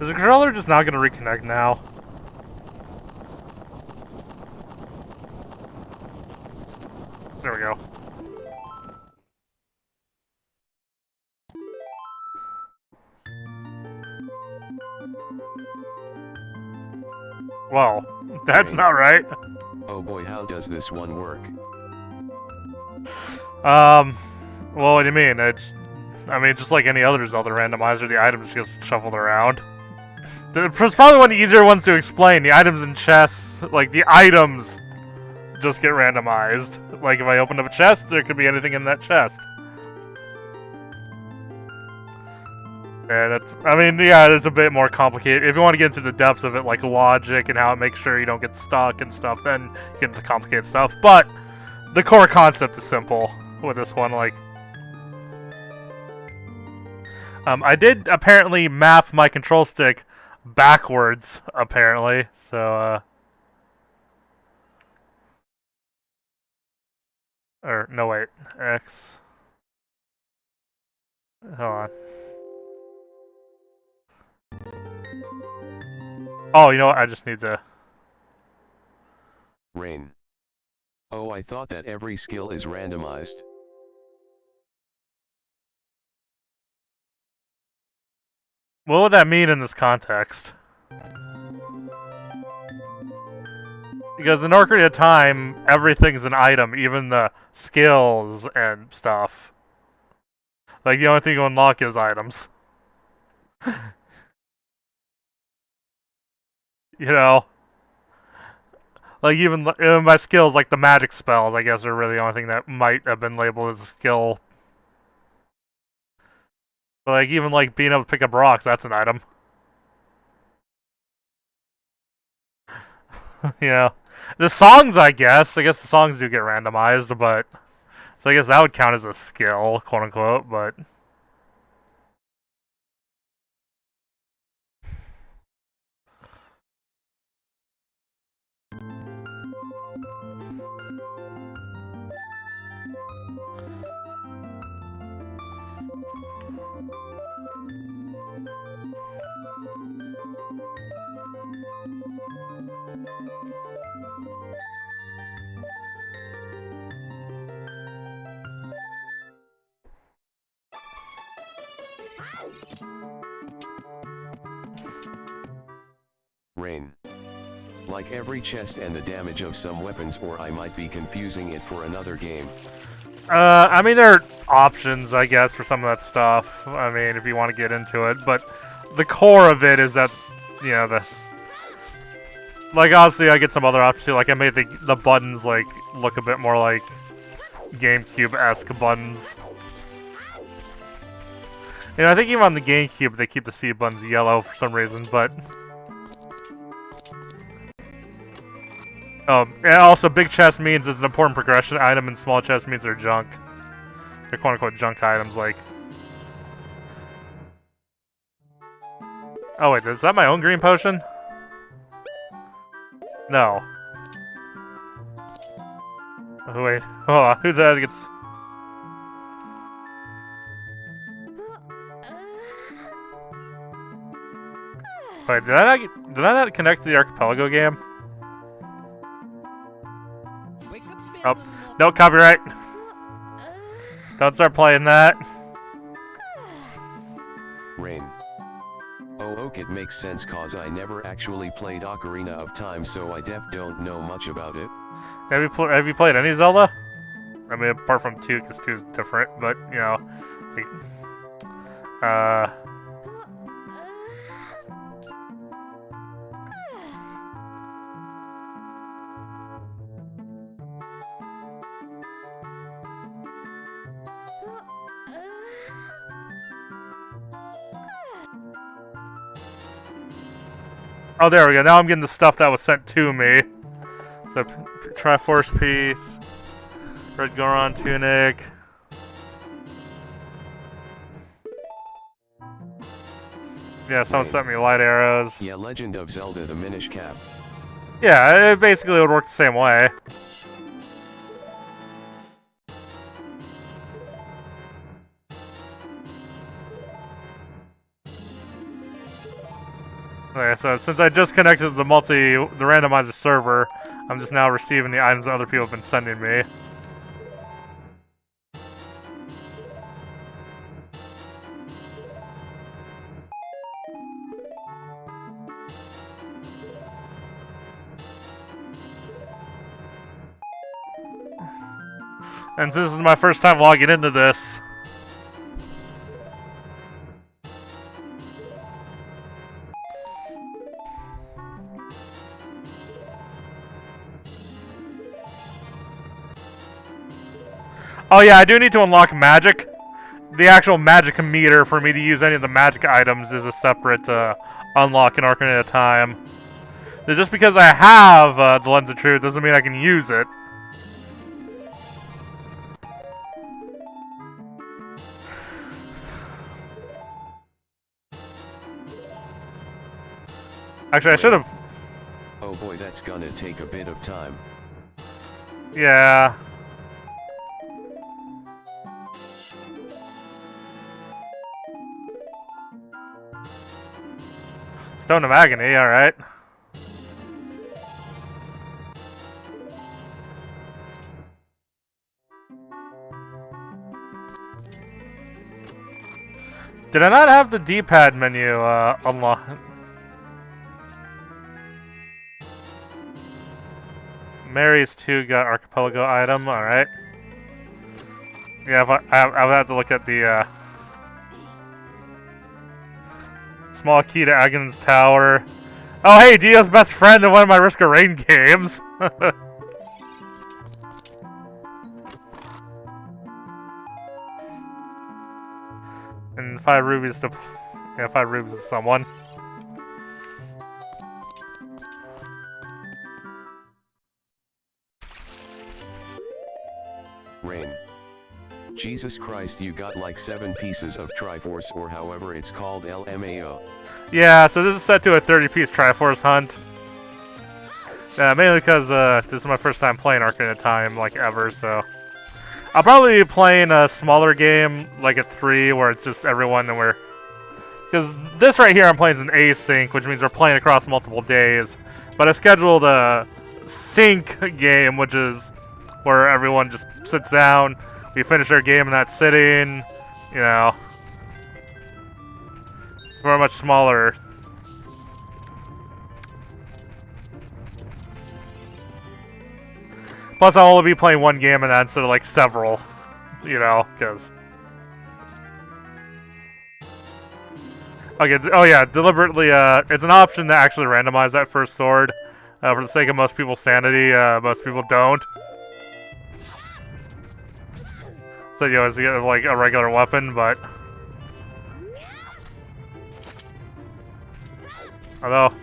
Is the controller just not gonna reconnect now? There we go. Well, that's not right. Oh boy, how does this one work? Well, what do you mean? I mean, just like any other Zelda randomizer, the items just shuffled around. It's probably one of the easier ones to explain. The items in chests, like the items, just get randomized. Like if I open up a chest, there could be anything in that chest. Yeah, I mean, yeah, it's a bit more complicated. If you want to get into the depths of it, like logic and how it makes sure you don't get stuck and stuff, then you get into complicated stuff. But the core concept is simple with this one. Like, I did apparently map my control stick backwards, apparently. So, or no, wait, X. Hold on. Oh, you know what? I just need to... Rain. Oh, I thought that every skill is randomized. What would that mean in this context? Because in Ocarina of Time, everything's an item, even the skills and stuff. Like, the only thing you unlock is items. You know? Like, even my skills, like the magic spells, I guess, are really the only thing that might have been labeled as a skill. But, like, even, like, being able to pick up rocks, that's an item. You know? The songs, I guess the songs do get randomized, but... So I guess that would count as a skill, quote-unquote, but... Rain. Like every chest and the damage of some weapons, or I might be confusing it for another game. I mean, there are options, I guess, for some of that stuff. I mean, if you want to get into it, but the core of it is that, you know, like, obviously, I get some other options too. Like, I made the buttons, like, look a bit more like GameCube-esque buttons. You know, I think even on the GameCube, they keep the C buttons yellow for some reason, but... and also, big chest means it's an important progression item, and small chest means they're junk. They're quote-unquote junk items, like... Oh, wait, is that my own green potion? No. Oh, wait, hold on, who the heck gets... Wait, did I not connect to the Arcipraigo game? Oh, no, copyright. Don't start playing that. Rain. Oh, okay, it makes sense cause I never actually played Ocarina of Time, so I don't know much about it. Have you played any Zelda? I mean, apart from 2, because 2 is different, but, you know, like, oh, there we go. Now I'm getting the stuff that was sent to me. So, Triforce Piece, Red Goron Tunic. Yeah, someone sent me light arrows. Yeah, Legend of Zelda: The Minish Cap. Yeah, it basically would work the same way. Okay, so since I just connected to the randomizer server, I'm just now receiving the items that other people have been sending me. And this is my first time logging into this. Oh yeah, I do need to unlock magic. The actual magic meter for me to use any of the magic items is a separate unlock in Ocarina of Time. So just because I have the Lens of Truth doesn't mean I can use it. Actually, I should have... Oh boy, that's gonna take a bit of time. Yeah. Stone of Agony, alright. Did I not have the D-pad menu unlocked? Mary's 2 got Arcipraigo item, alright. Yeah, I would have to look at the small key to Agon's Tower. Oh hey, Dio's best friend in one of my Risk of Rain games! And 5 rubies to... Yeah, 5 rubies to someone. Rain. Jesus Christ, you got like 7 pieces of Triforce or however it's called LMAO. Yeah, so this is set to a 30-piece Triforce hunt. Mainly because this is my first time playing Ocarina of Time, like, ever, so... I'll probably be playing a smaller game, like at 3, where it's just everyone and we're... Because this right here I'm playing is an async, which means we're playing across multiple days. But I scheduled a sync game, which is where everyone just sits down, we finish our game in that sitting, you know. For a much smaller... Plus, I'll only be playing one game in that instead of, like, several. You know, because... Okay, oh yeah, deliberately, it's an option to actually randomize that first sword. For the sake of most people's sanity, most people don't. So you always get, like, a regular weapon, but... Although...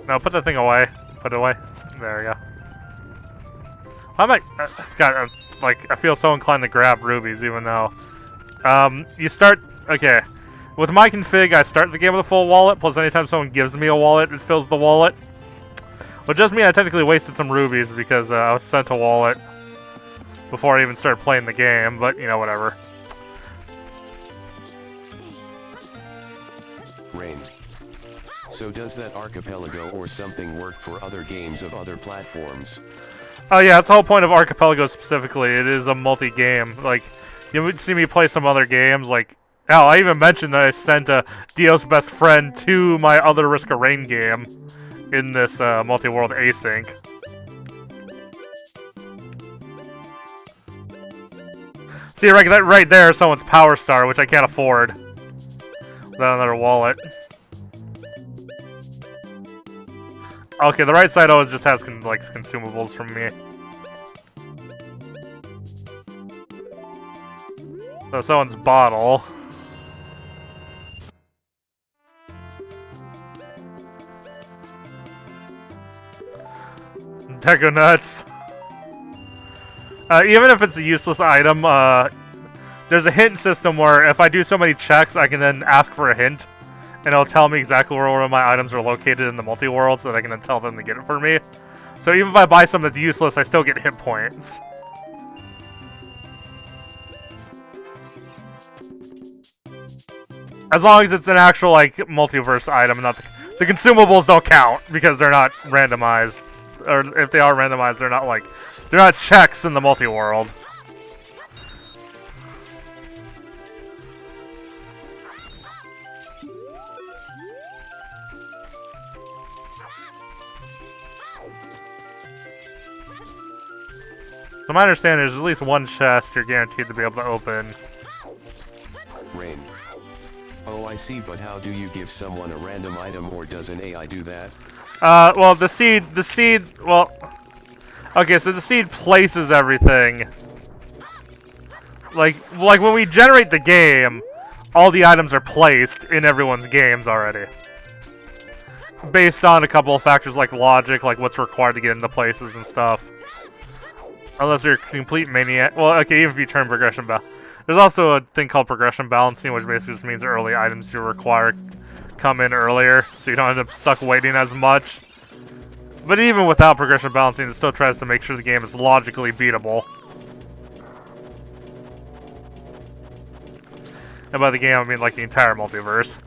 No, put that thing away. Put it away. There we go. I might, God, like, I feel so inclined to grab rubies, even though, you start, okay, with my config, I start the game with a full wallet, plus anytime someone gives me a wallet, it fills the wallet, which does mean I technically wasted some rubies, because, I was sent a wallet before I even started playing the game, but, you know, whatever. Rain. So does that Arcipraigo or something work for other games of other platforms? Oh yeah, that's the whole point of Arcipraigo specifically. It is a multi-game. Like, you would see me play some other games, like... Hell, I even mentioned that I sent Dio's best friend to my other Risk of Rain game in this multi-world async. See, right there is someone's Power Star, which I can't afford without another wallet. Okay, the right side always just has like consumables from me. So someone's bottle. Deco nuts. Even if it's a useless item, there's a hint system where if I do so many checks, I can then ask for a hint. And it'll tell me exactly where all my items are located in the multi-world, so that I can then tell them to get it for me. So even if I buy something that's useless, I still get hit points. As long as it's an actual, like, multiverse item, not the consumables don't count, because they're not randomized. Or if they are randomized, they're not, like, they're not checks in the multi-world. So my understanding is there's at least one chest you're guaranteed to be able to open. Rain. Oh, I see, but how do you give someone a random item, or does an AI do that? Well, the seed, well, okay, so the seed places everything. Like when we generate the game, all the items are placed in everyone's games already. Based on a couple of factors like logic, like what's required to get into places and stuff. Unless you're a complete maniac. Well, okay, even if you turn progression balance. There's also a thing called progression balancing, which basically just means early items you require come in earlier, so you don't end up stuck waiting as much. But even without progression balancing, it still tries to make sure the game is logically beatable. And by the game, I mean like the entire multiverse.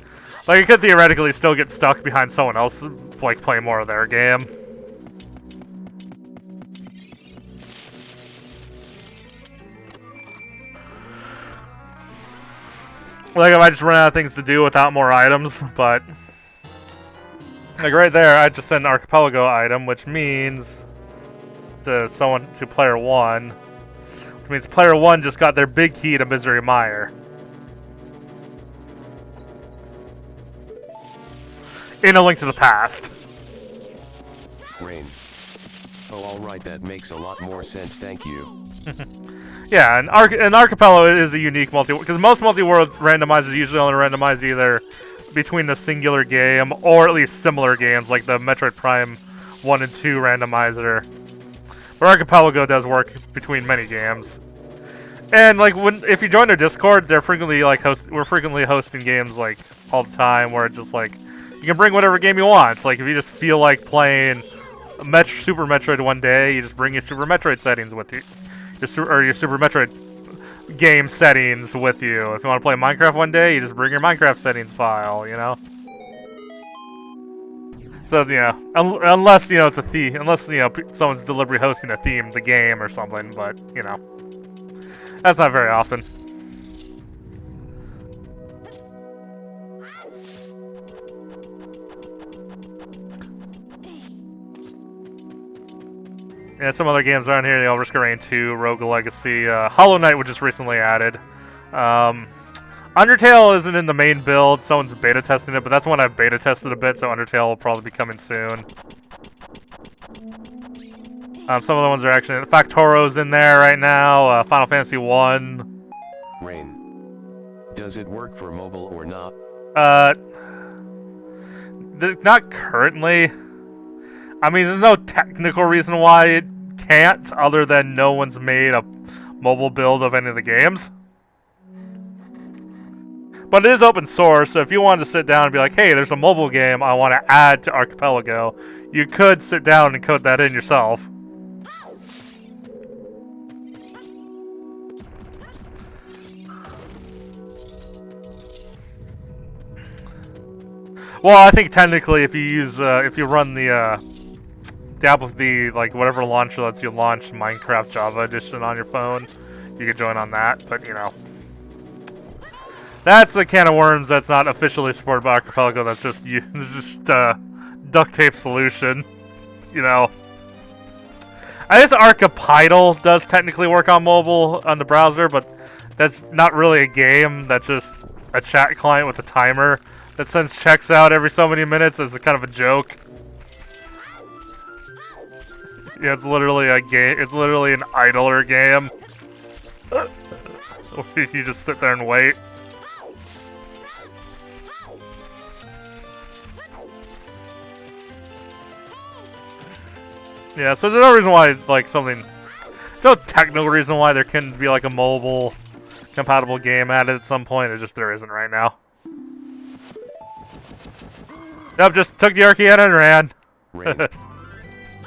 Like, you could theoretically still get stuck behind someone else, like, playing more of their game. Like, if I just run out of things to do without more items, but... Like, right there, I just sent an Arcipraigo item, which means... to player 1. Which means player 1 just got their big key to Misery Mire. In A Link to the Past. Rain. Oh, alright, that makes a lot more sense, thank you. Yeah, and Arcipraigo is a unique because most multi-world randomizers usually only randomize either between the singular game or at least similar games, like the Metroid Prime 1 and 2 randomizer. But Arcipraigo does work between many games. And like if you join their Discord, they're frequently like we're frequently hosting games like all the time where it's just like you can bring whatever game you want. Like if you just feel like playing Super Metroid one day, you just bring your Super Metroid settings with you. Your Super Metroid game settings with you. If you want to play Minecraft one day, you just bring your Minecraft settings file, you know? So, you know, unless, you know, it's a theme, unless, you know, someone's deliberately hosting a theme, the game or something, but, you know, that's not very often. Yeah, some other games around here, the Risk of Rain 2, Rogue Legacy, Hollow Knight, which is recently added. Undertale isn't in the main build, someone's beta testing it, but that's one I've beta tested a bit, so Undertale will probably be coming soon. Some of the ones are actually, Factoro's in there right now, Final Fantasy 1. Rain. Does it work for mobile or not? Not currently. I mean, there's no technical reason why it can't, other than no one's made a mobile build of any of the games. But it is open source, so if you wanted to sit down and be like, hey, there's a mobile game I want to add to Arcipraigo, you could sit down and code that in yourself. Well, I think technically if you use, if you run the like whatever launcher lets you launch Minecraft Java Edition on your phone, you could join on that, but you know. That's a can of worms that's not officially supported by Arcipraigo, that's just duct tape solution, you know. I guess Arcipidal does technically work on mobile on the browser, but that's not really a game, that's just a chat client with a timer that sends checks out every so many minutes as a kind of a joke. Yeah, it's literally a game. It's literally an idler game. You just sit there and wait. Yeah, so there's no reason why, like, something... no technical reason why there couldn't be, like, a mobile compatible game added at some point. It's just there isn't right now. Nope, just took the Arceana and ran.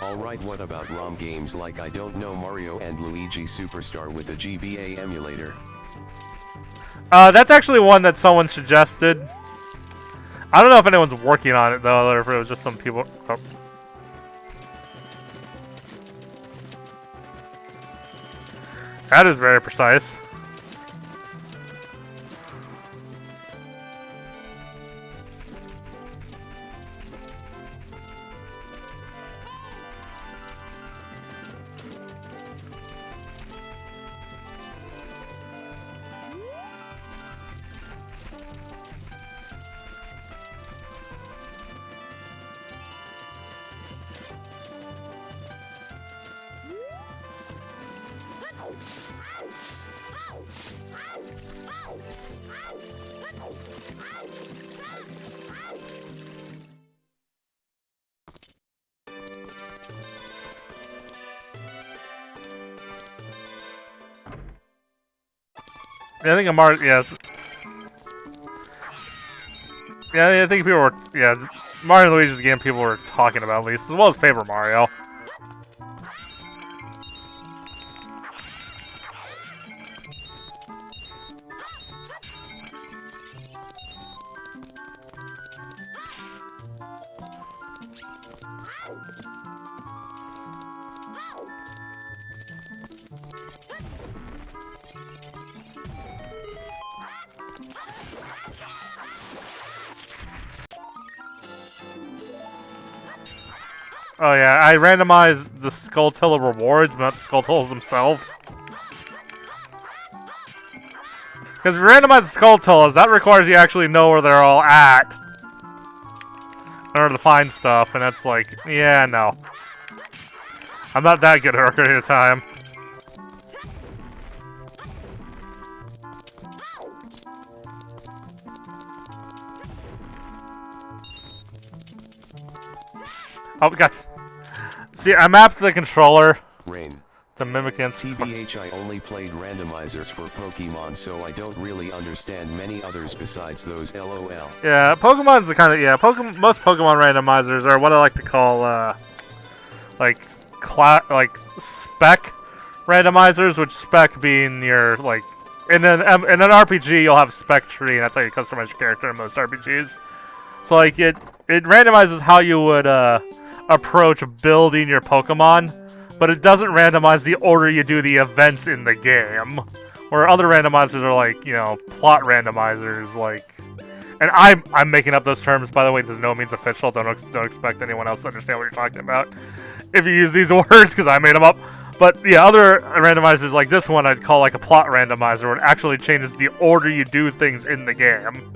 Alright, what about ROM games like I don't know Mario and Luigi Superstar with a GBA emulator? That's actually one that someone suggested. I don't know if anyone's working on it though, or if it was just some people. Oh. That is very precise. Yeah, I think yes. Yeah, I think people were, Mario and Luigi's game people were talking about at least, as well as Paper Mario. Oh yeah, I randomized the Skulltula rewards, but not the Skulltulas themselves. Because if you randomize the Skulltulas, that requires you actually know where they're all at in order to find stuff, and that's like, yeah, no. I'm not that good at Ocarina of Time. Oh, God. See, I mapped the controller to mimic the TBH, I only played randomizers for Pokemon, so I don't really understand many others besides those LOL. Yeah, Pokemon's the kind of, most Pokemon randomizers are what I like to call, like spec randomizers, which spec being your, like, in an RPG, you'll have spec tree, and that's how you customize your character in most RPGs. So, like, it randomizes how you would, approach building your Pokemon, but it doesn't randomize the order you do the events in the game. Where other randomizers are like, plot randomizers, like... And I'm making up those terms, by the way, this is no means official. Don't expect anyone else to understand what you're talking about if you use these words, because I made them up. But, yeah, other randomizers like this one I'd call like a plot randomizer, where it actually changes the order you do things in the game.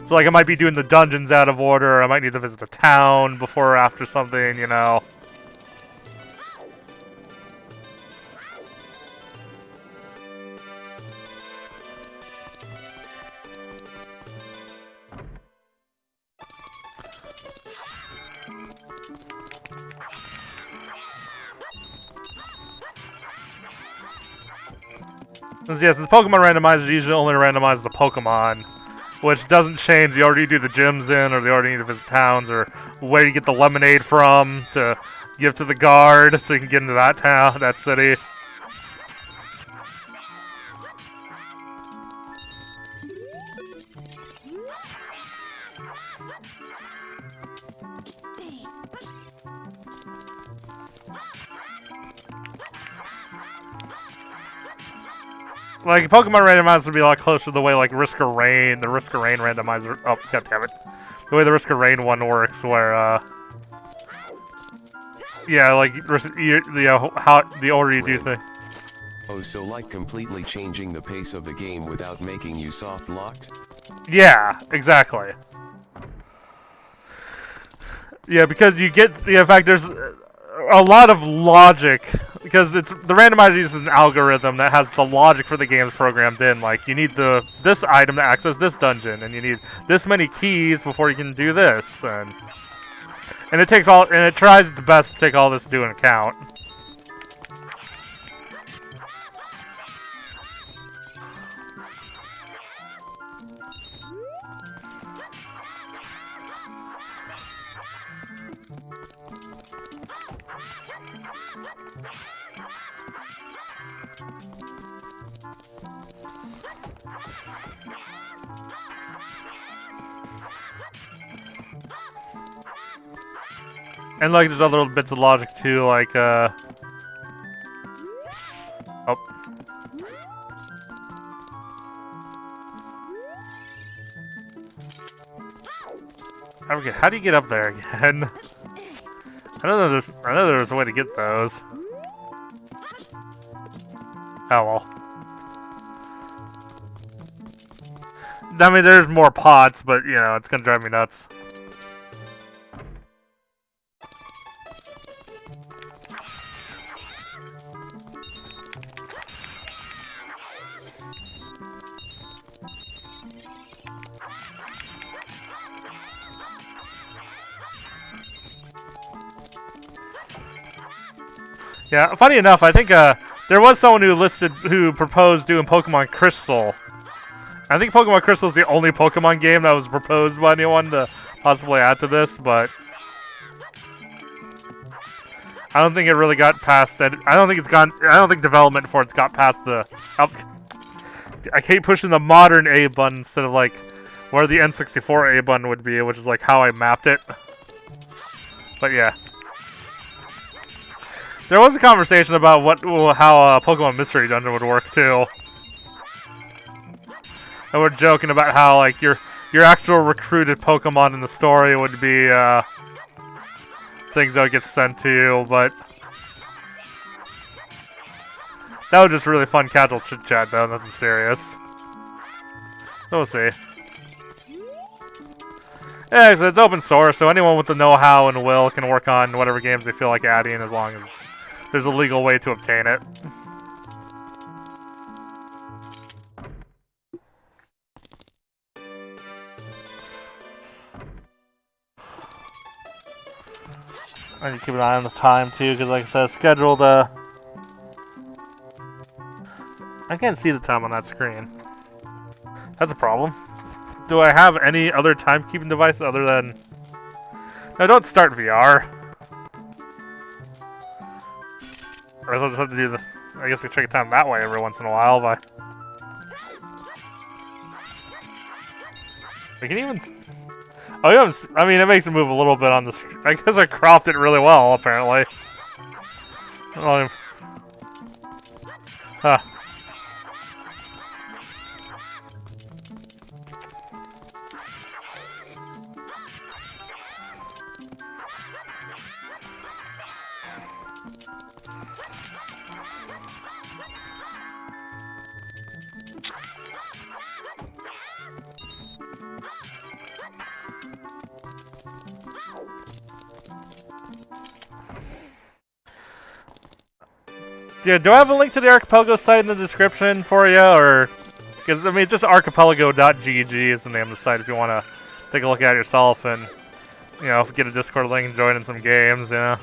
So, like, I might be doing the dungeons out of order, I might need to visit a town before or after something, you know. Since Pokemon randomizers usually only randomize the Pokemon, which doesn't change the order you do the gyms in, or the order you need to visit towns, or where you get the lemonade from to give to the guard so you can get into that town, that city. Like, Pokemon randomizer would be a lot closer to the way, like, the Risk of Rain randomizer... Oh, goddammit. The way the Risk of Rain one works, where, yeah, like, how the order you do things. Oh, so like completely changing the pace of the game without making you soft-locked? Yeah, exactly. Yeah, because you get... Yeah, in fact, there's a lot of logic... Because the randomizer uses an algorithm that has the logic for the games programmed in. Like, you need this item to access this dungeon, and you need this many keys before you can do this, and it tries its best to take all this into account. And like there's other bits of logic too, like oh. I forget, how do you get up there again? I know there's a way to get those. Oh well. I mean, there's more pots, but you know, it's gonna drive me nuts. Yeah, funny enough, I think there was someone who proposed doing Pokemon Crystal. I think Pokemon Crystal is the only Pokemon game that was proposed by anyone to possibly add to this, but I don't think it really got past that. I don't think development for it's got past the. I keep pushing the modern A button instead of like where the N64 A button would be, which is like how I mapped it. But yeah. There was a conversation about how Pokemon Mystery Dungeon would work too, and we're joking about how like your actual recruited Pokemon in the story would be things that would get sent to you, but that was just really fun casual chit chat though, nothing serious. So we'll see. Yeah, so it's open source, so anyone with the know-how and will can work on whatever games they feel like adding, as long as there's a legal way to obtain it. I need to keep an eye on the time too, because like I said, scheduled. I can't see the time on that screen. That's a problem. Do I have any other timekeeping device other than? No, don't start VR. Or I'll just have to do the. I guess I check the time that way every once in a while. But I can even. Oh yeah, I mean it makes it move a little bit on the screen. I guess I cropped it really well. Apparently. Huh. Yeah, do I have a link to the Arcipraigo site in the description for you, or because I mean, just arcipraigo.gg is the name of the site if you want to take a look at it yourself and you know get a Discord link and join in some games, you know.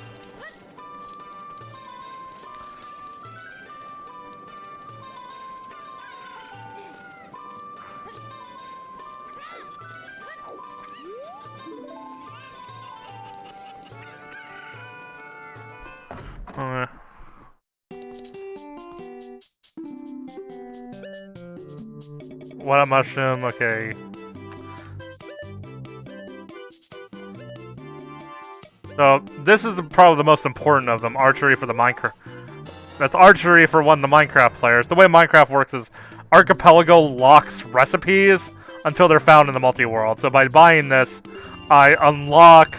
What a mushroom, okay. So, this is probably the most important of them, archery for the Minecraft. That's archery for one of the Minecraft players. The way Minecraft works is Arcipraigo locks recipes until they're found in the multi-world. So by buying this, I unlock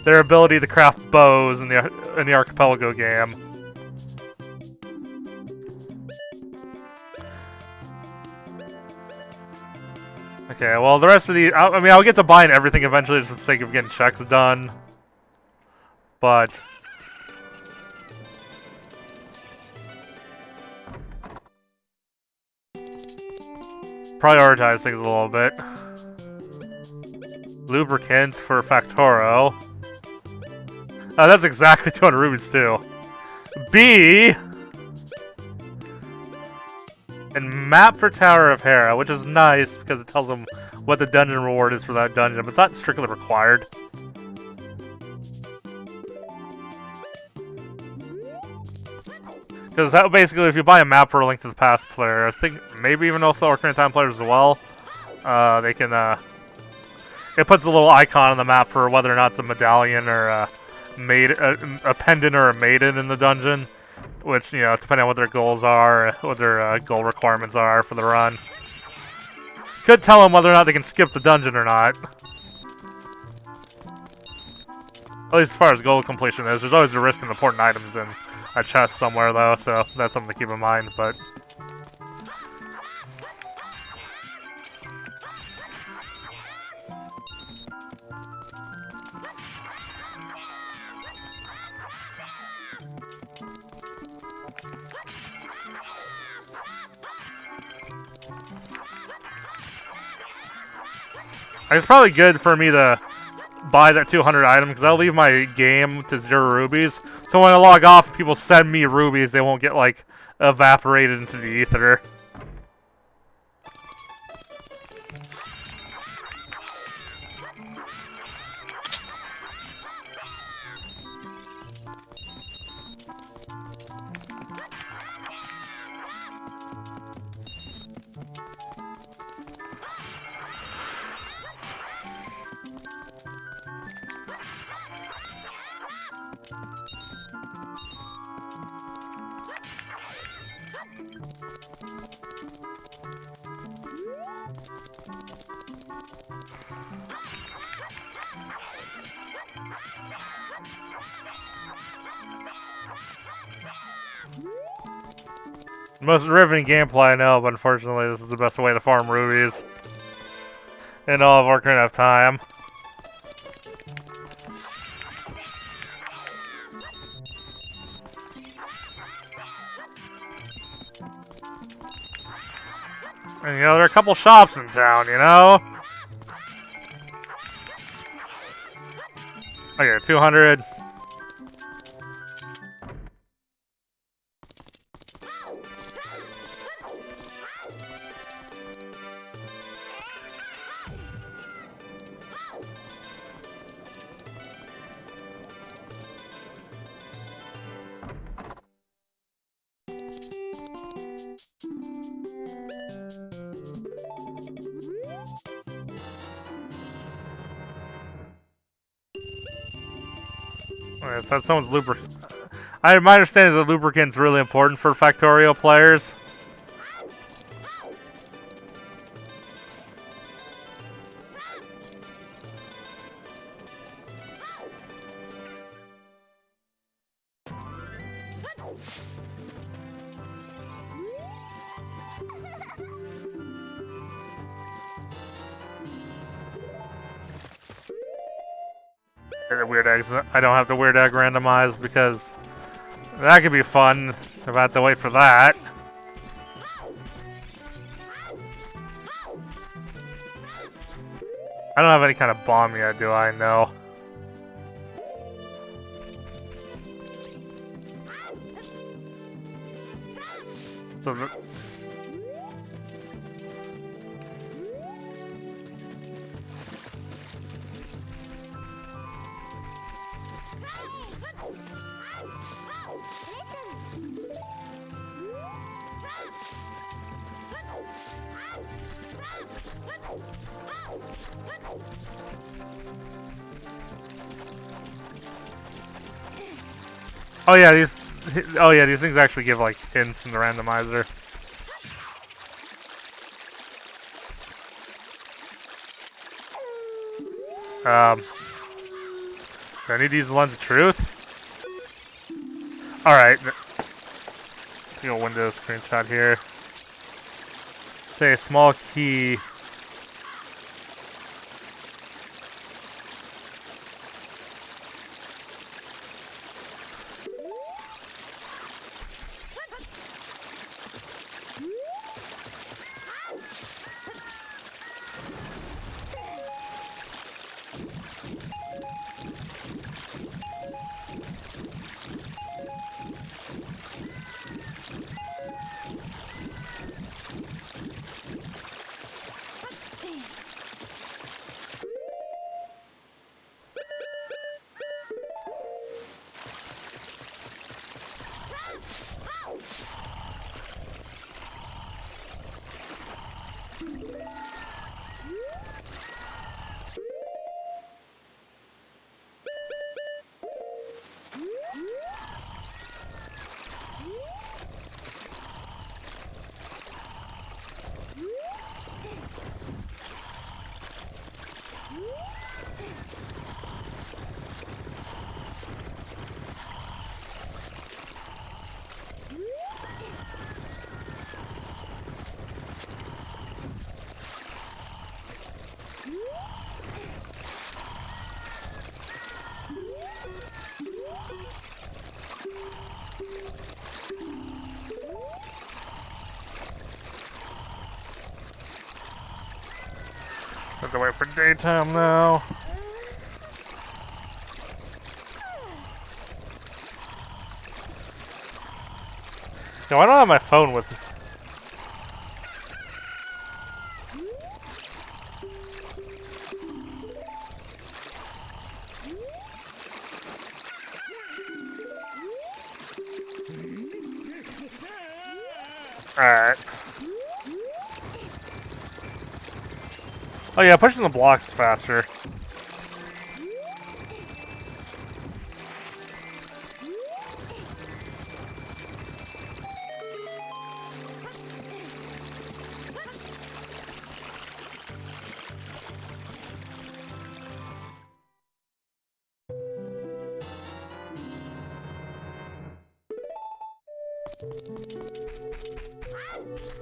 their ability to craft bows in the Arcipraigo game. Okay, well, the rest of these... I mean, I'll get to buying everything eventually just for the sake of getting checks done. But... prioritize things a little bit. Lubricant for Factoro. Oh, that's exactly 200 rubies, too. B... and map for Tower of Hera, which is nice because it tells them what the dungeon reward is for that dungeon, but it's not strictly required. Because basically, if you buy a map for a Link to the Past player, I think maybe even also Ocarina of Time players as well, they can, it puts a little icon on the map for whether or not it's a medallion or a pendant or a maiden in the dungeon, which, you know, depending on what their goals are, what their goal requirements are for the run. Could tell them whether or not they can skip the dungeon or not. At least as far as goal completion is. There's always a risk in important items in a chest somewhere, though, so that's something to keep in mind, but... It's probably good for me to buy that 200 item, because I'll leave my game to 0 rubies. So when I log off, people send me rubies, they won't get, like, evaporated into the ether. Most riveting gameplay I know, but unfortunately this is the best way to farm rubies in all of Ocarina of Time. And, you know, there are a couple shops in town, you know? Okay, 200. Okay, so someone's lubricant. My understanding is that lubricant's really important for Factorio players. Weird eggs. I don't have the weird egg randomized because that could be fun if I have to wait for that. I don't have any kind of bomb yet, do I? No. So oh yeah, these things actually give like hints in the randomizer. Do I need to use the lens of truth? Alright. Take a window screenshot here. Say a small key. Have to wait for daytime now. No, I don't have my phone with me. Alright. Oh yeah, pushing the blocks faster.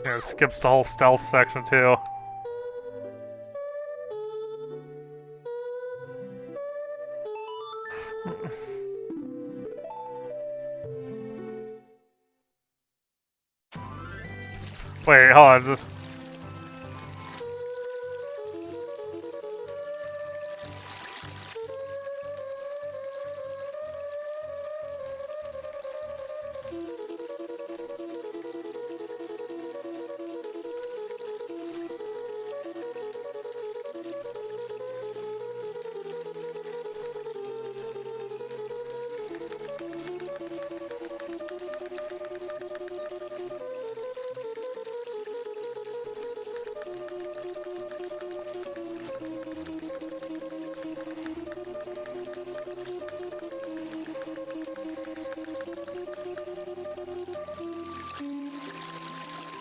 Yeah, it skips the whole stealth section too. Wait, hold on.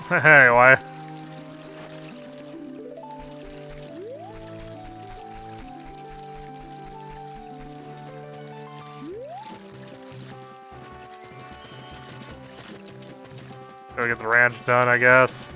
Hey, why? Gotta get the ranch done, I guess.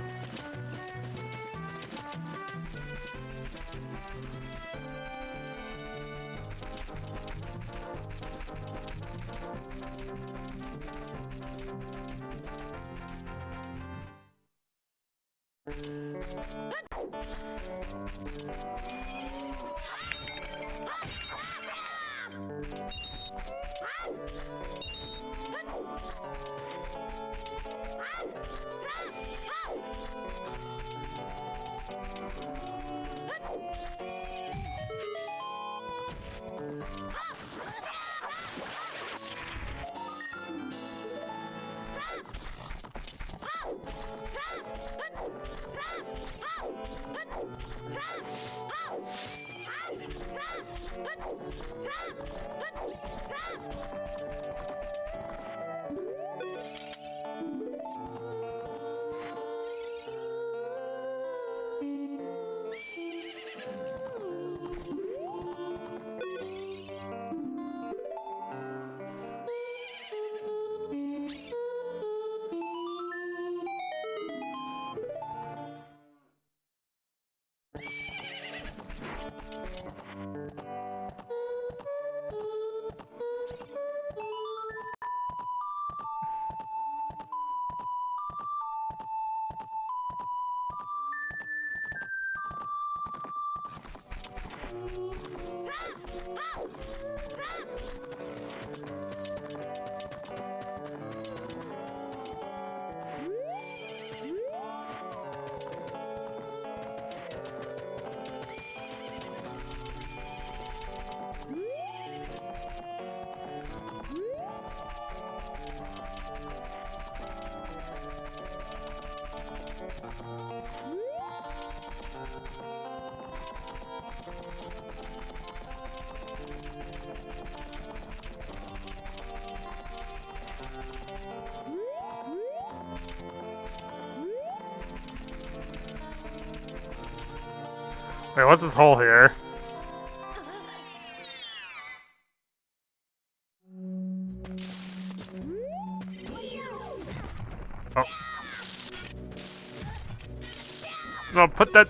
Wait, what's this hole here? Oh. No, put that...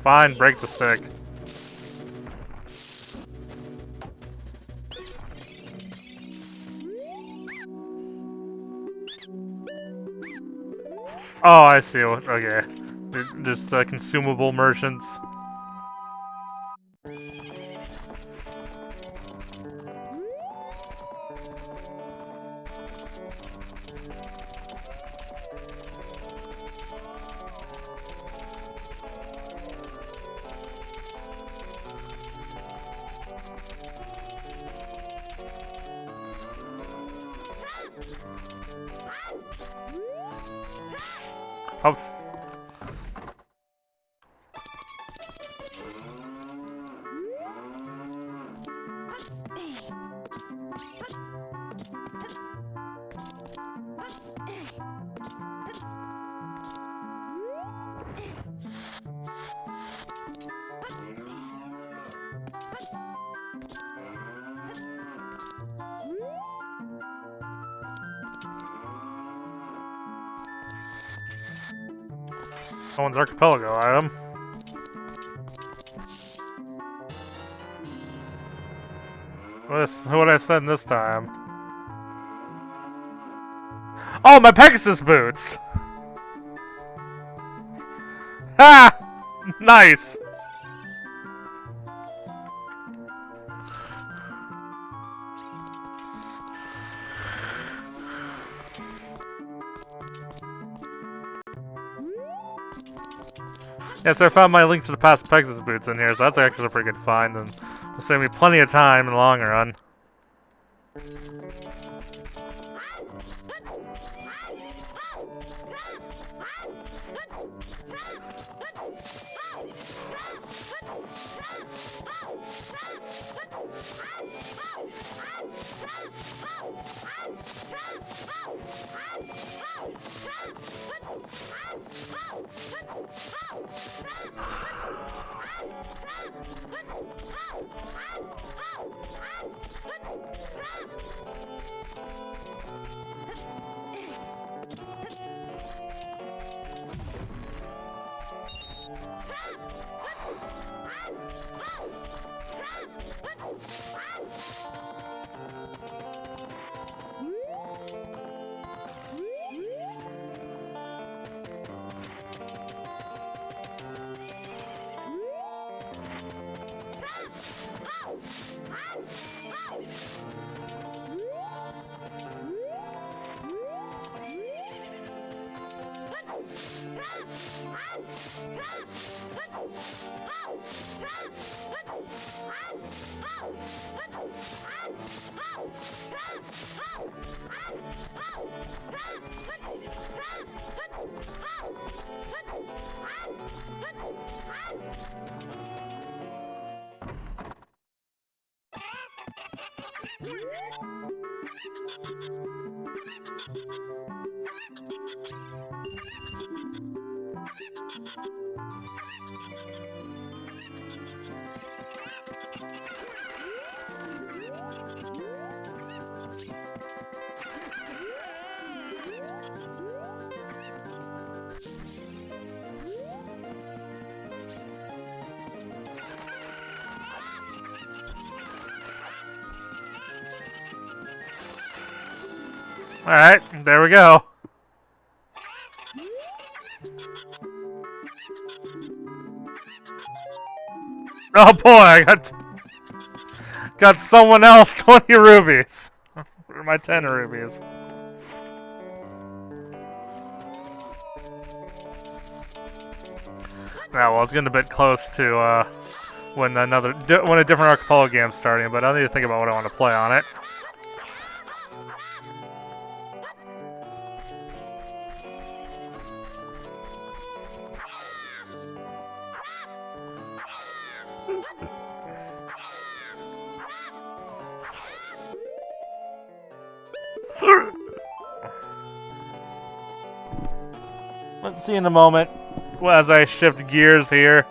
Fine, break the stick. Oh, I see. Okay. Just consumable merchants. Someone's Arcipraigo item. What I said this time? Oh, my Pegasus boots! Ha! Nice! Yeah, so I found my Link to the Past Pegasus boots in here, so that's actually a pretty good find, and it'll save me plenty of time in the long run. Alright, there we go. Oh boy, I got someone else 20 rubies. Or my 10 rubies. Now, well, it's getting a bit close to when a different Arcipraigo game's starting, but I need to think about what I want to play on it. Let's see in a moment as I shift gears here.